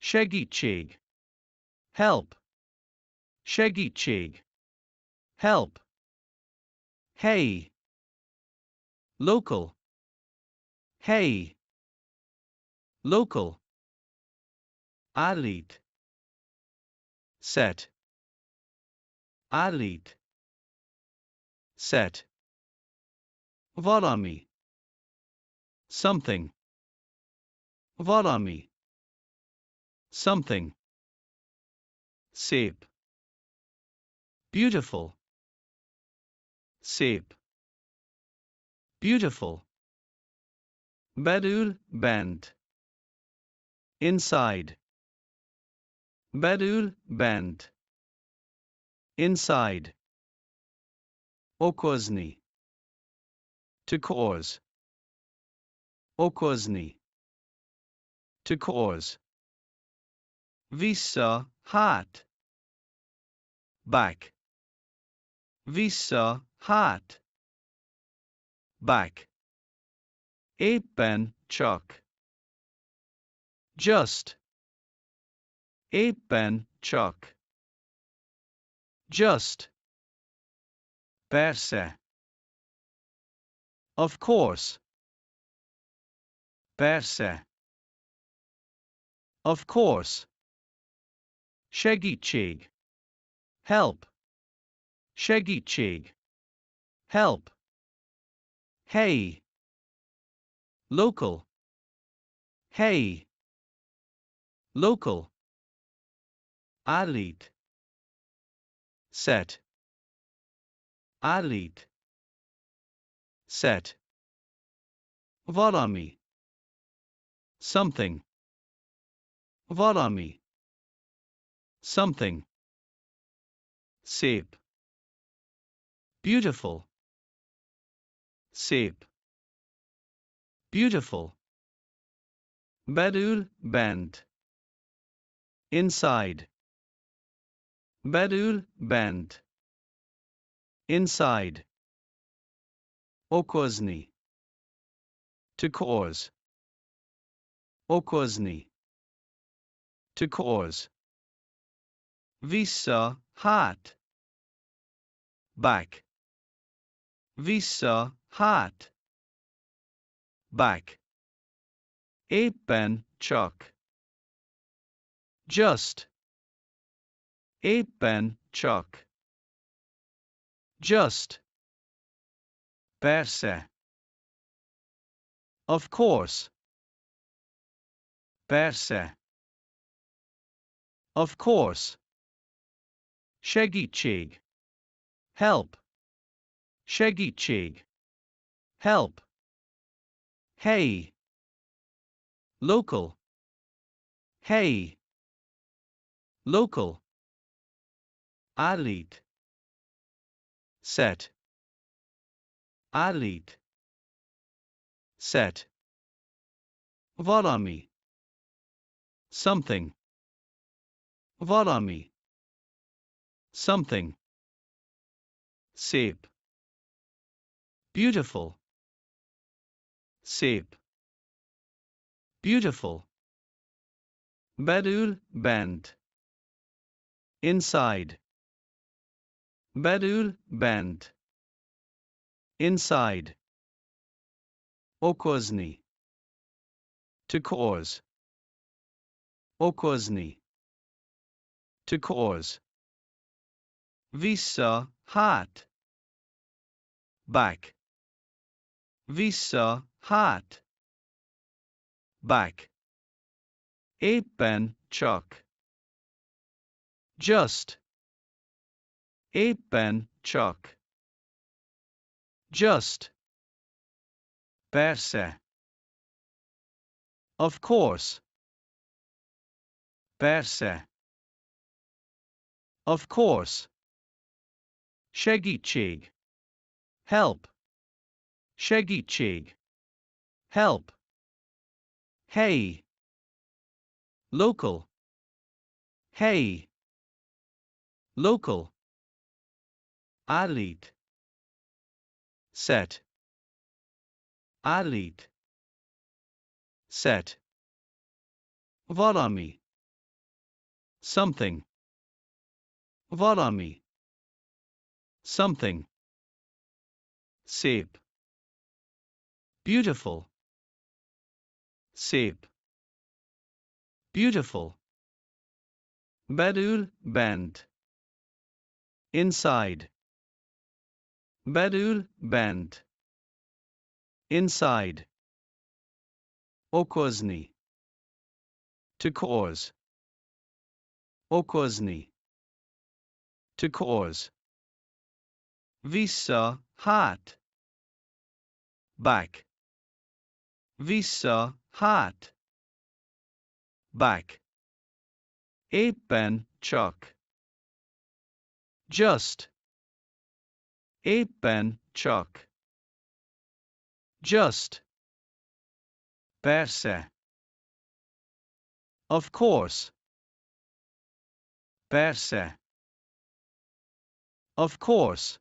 Segítség. Help. Segítség. Help. Hey. Local. Hey. Local. Állít. Set. Állít. Set. Valami. Something. Valami. Something. Szép. Beautiful. Szép. Beautiful. Belül, bent. Inside. Belül, bent. Inside. Okozni. To cause. Okozni. To cause. Vissza, hát. Back. Vissza, hát. Back. Éppen, csak. Just. Éppen, csak. Just. Persze. Of course. Persze. Of course. Segítség. Help. Segítség. Help. Hey. Local. Hey. Local. Állít. Set. Állít. Set. Valami. Something. Valami. Something. Szép. Beautiful. Szép. Beautiful. Belül, bent. Inside. Belül, bent. Inside. Okozni. To cause. Okozni. To cause. Vissza, hát. Back. Vissza, hát. Back. Éppen, csak. Just. Éppen, csak. Just. Persze. Of course. Persze. Of course. Segítség. Help. Segítség. Help. Hey. Local. Hey. Local. Állít. Set. Állít. Set. Valami. Something. Valami. Something. Szép. Beautiful. Szép. Beautiful. Belül, bent. Inside. Belül, bent. Inside. Okozni. To cause. Okozni. To cause. Vissza, hát. Back. Vissza, hát. Back. Éppen, csak. Just. Éppen, csak. Just. Persze. Of course. Persze. Of course. Segítség. Help. Segítség. Help. Hey. Local. Hey. Local. Állít. Set. Állít. Set. Valami. Something. Valami. Something. Szép. Beautiful. Szép. Beautiful. Belül, bent. Inside. Belül, bent. Inside. Okozni. To cause. Okozni. To cause. Vissza, hát. Back. Vissza, hát. Back. Éppen, csak. Just. Éppen, csak. Just. Persze. Of course. Persze. Of course.